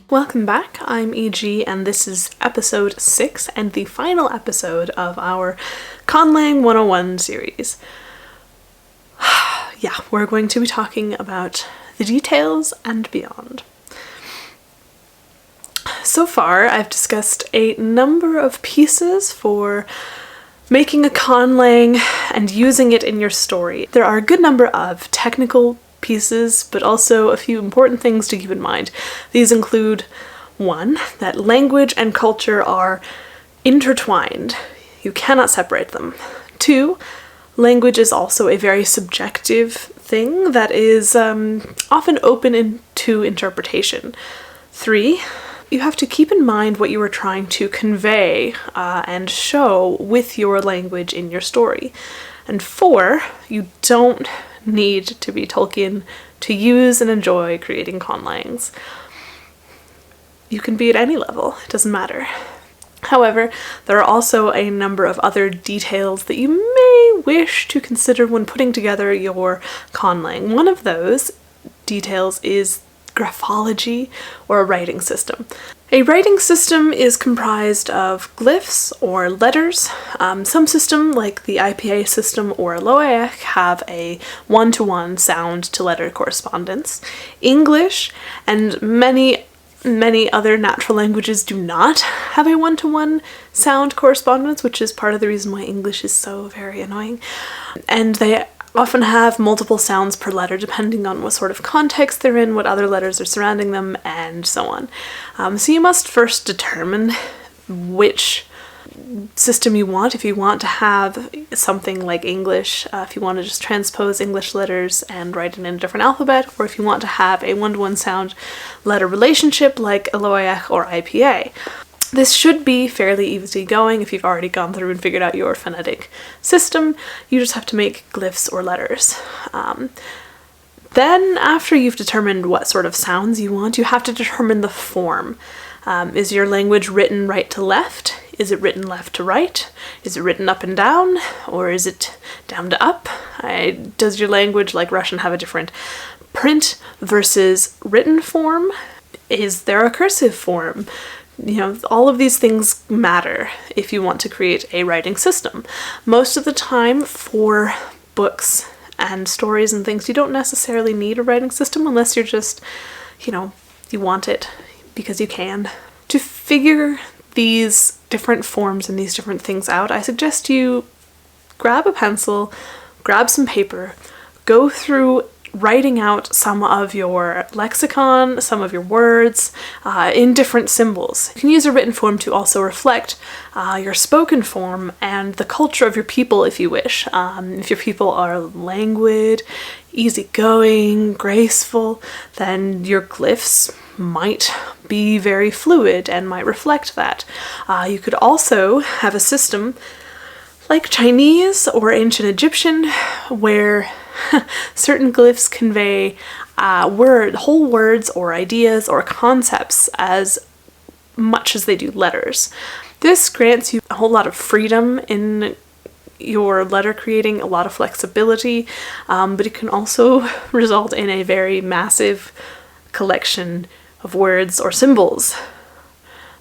Welcome back, I'm EG, and this is episode 6 and the final episode of our Conlang101 series. Yeah, we're going to be talking about the details and beyond. So far, I've discussed a number of pieces for making a conlang and using it in your story. There are a good number of technical pieces, but also a few important things to keep in mind. These include 1, that language and culture are intertwined. You cannot separate them. 2, language is also a very subjective thing that is often open to interpretation. 3, you have to keep in mind what you are trying to convey and show with your language in your story. And 4, you don't need to be Tolkien to use and enjoy creating conlangs. You can be at any level, it doesn't matter. However, there are also a number of other details that you may wish to consider when putting together your conlang. One of those details is graphology, or a writing system. A writing system is comprised of glyphs or letters. Some systems, like the IPA system or Loic, have a one-to-one sound-to-letter correspondence. English and many other natural languages do not have a one-to-one sound correspondence, which is part of the reason why English is so very annoying. And they often have multiple sounds per letter depending on what sort of context they're in, what other letters are surrounding them, and so on. So you must first determine which system you want. If you want to have something like English, if you want to just transpose English letters and write it in a different alphabet, or if you want to have a one-to-one sound letter relationship like Loic or IPA. This should be fairly easy going if you've already gone through and figured out your phonetic system. You just have to make glyphs or letters. Then, after you've determined what sort of sounds you want, you have to determine the form. Is your language written right to left? Is it written left to right? Is it written up and down? Or is it down to up? Does your language, like Russian, have a different print versus written form? Is there a cursive form? You know, all of these things matter if you want to create a writing system. Most of the time for books and stories and things, you don't necessarily need a writing system unless you're just, you want it because you can. To figure these different forms and these different things out, I suggest you grab a pencil, grab some paper, go through writing out some of your lexicon, some of your words, in different symbols. You can use a written form to also reflect your spoken form and the culture of your people if you wish. If your people are languid, easygoing, graceful, then your glyphs might be very fluid and might reflect that. You could also have a system like Chinese or ancient Egyptian, where certain glyphs convey whole words or ideas or concepts as much as they do letters. This grants you a whole lot of freedom in your letter creating, a lot of flexibility, but it can also result in a very massive collection of words or symbols.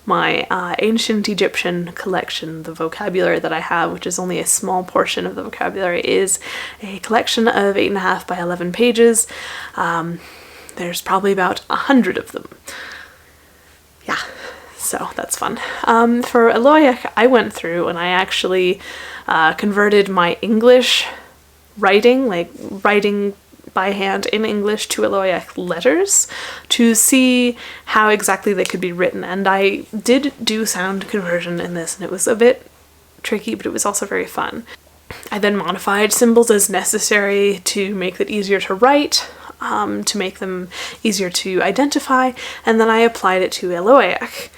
My ancient Egyptian collection, the vocabulary that I have, which is only a small portion of the vocabulary, is a collection of 8.5 by 11 pages. There's probably about 100 of them. Yeah, so that's fun. For Loic, I went through and I actually converted my English writing, like writing by hand in English, to Loic letters to see how exactly they could be written. And I did do sound conversion in this, and it was a bit tricky, but it was also very fun. I then modified symbols as necessary to make it easier to write, to make them easier to identify, and then I applied it to Loic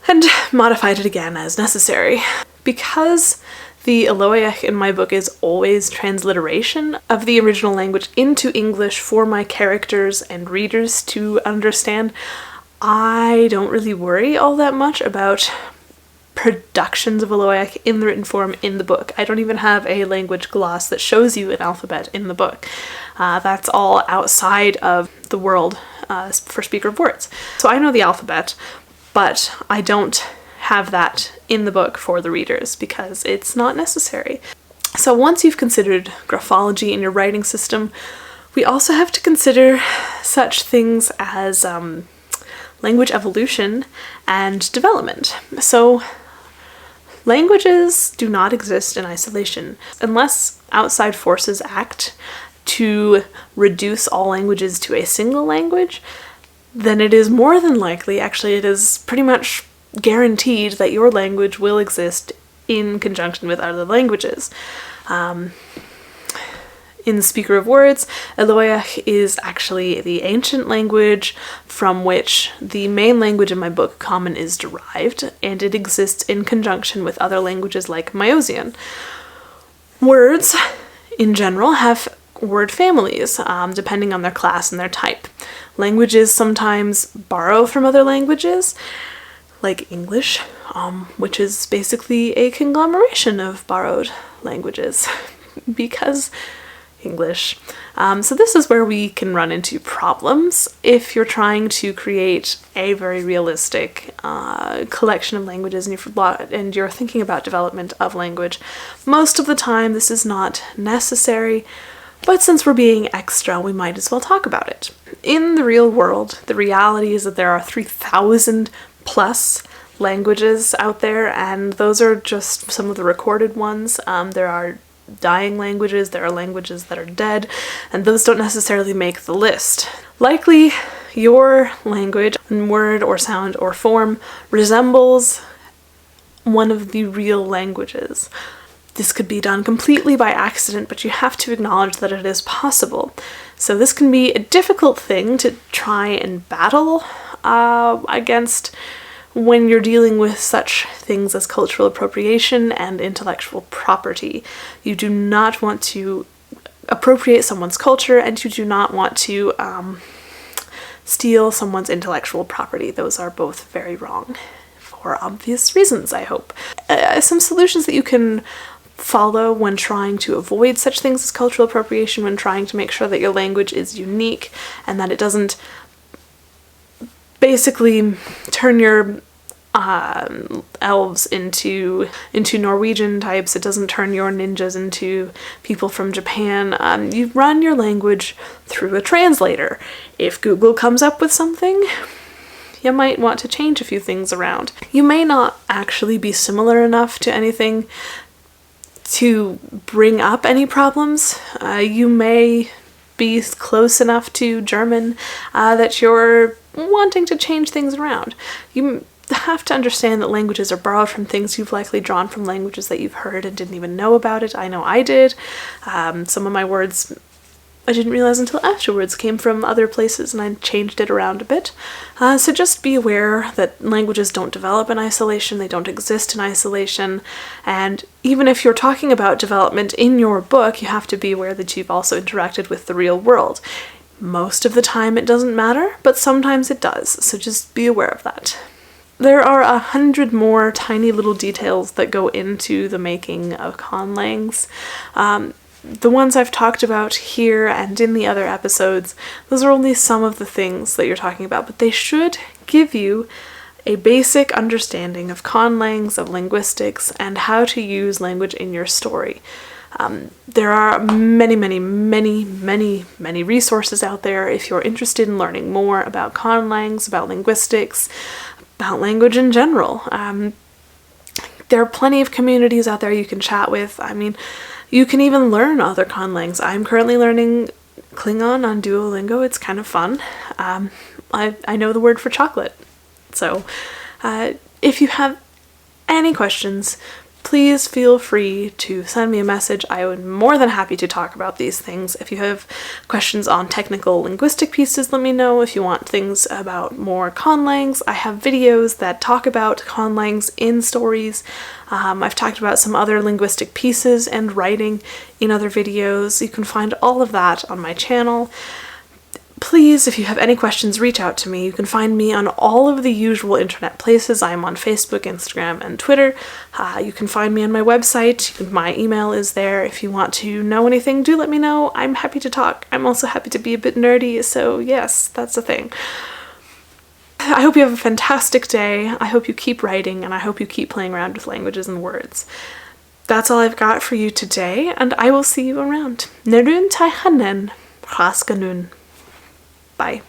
and modified it again as necessary. Because the Loic in my book is always transliteration of the original language into English for my characters and readers to understand, I don't really worry all that much about productions of Loic in the written form in the book. I don't even have a language gloss that shows you an alphabet in the book. That's all outside of the world for speaker of words. So I know the alphabet, but I don't have that in the book for the readers because it's not necessary. So once you've considered graphology in your writing system, we also have to consider such things as language evolution and development. So languages do not exist in isolation. Unless outside forces act to reduce all languages to a single language, then it is more than likely, actually it is pretty much guaranteed, that your language will exist in conjunction with other languages. In Speaker of Words, Eloiach is actually the ancient language from which the main language in my book, Common, is derived, and it exists in conjunction with other languages like Maiosian. Words, in general, have word families, depending on their class and their type. Languages sometimes borrow from other languages, like English, which is basically a conglomeration of borrowed languages, because English. So this is where we can run into problems if you're trying to create a very realistic collection of languages and you're thinking about development of language. Most of the time this is not necessary, but since we're being extra, we might as well talk about it. In the real world, the reality is that there are 3,000 plus languages out there, and those are just some of the recorded ones. There are dying languages, there are languages that are dead, and those don't necessarily make the list. Likely, your language, in word or sound or form, resembles one of the real languages. This could be done completely by accident, but you have to acknowledge that it is possible. So this can be a difficult thing to try and battle against when you're dealing with such things as cultural appropriation and intellectual property. You do not want to appropriate someone's culture, and you do not want to steal someone's intellectual property. Those are both very wrong, for obvious reasons, I hope. Some solutions that you can follow when trying to avoid such things as cultural appropriation, when trying to make sure that your language is unique and that it doesn't basically turn your elves into Norwegian types, it doesn't turn your ninjas into people from Japan. You run your language through a translator. If Google comes up with something, you might want to change a few things around. You may not actually be similar enough to anything to bring up any problems. You may be close enough to German that you're wanting to change things around. You have to understand that languages are borrowed from things you've likely drawn from languages that you've heard and didn't even know about it. I know I did. Some of my words I didn't realize until afterwards came from other places, and I changed it around a bit. So just be aware that languages don't develop in isolation, they don't exist in isolation, and even if you're talking about development in your book, you have to be aware that you've also interacted with the real world. Most of the time it doesn't matter, but sometimes it does, so just be aware of that. There are 100 more tiny little details that go into the making of conlangs. The ones I've talked about here and in the other episodes, those are only some of the things that you're talking about, but they should give you a basic understanding of conlangs, of linguistics, and how to use language in your story. There are many resources out there if you're interested in learning more about conlangs, about linguistics, about language in general. There are plenty of communities out there you can chat with. I mean, you can even learn other conlangs. I'm currently learning Klingon on Duolingo. It's kind of fun. I know the word for chocolate. So if you have any questions, please feel free to send me a message. I would be more than happy to talk about these things. If you have questions on technical linguistic pieces, let me know. If you want things about more conlangs, I have videos that talk about conlangs in stories. I've talked about some other linguistic pieces and writing in other videos. You can find all of that on my channel. please, if you have any questions, reach out to me. You can find me on all of the usual internet places. I am on Facebook, Instagram, and Twitter. You can find me on my website. My email is there. If you want to know anything, do let me know. I'm happy to talk. I'm also happy to be a bit nerdy, so yes, that's a thing. I hope you have a fantastic day. I hope you keep writing, and I hope you keep playing around with languages and words. That's all I've got for you today, and I will see you around. Nerun tai hanen, Bye.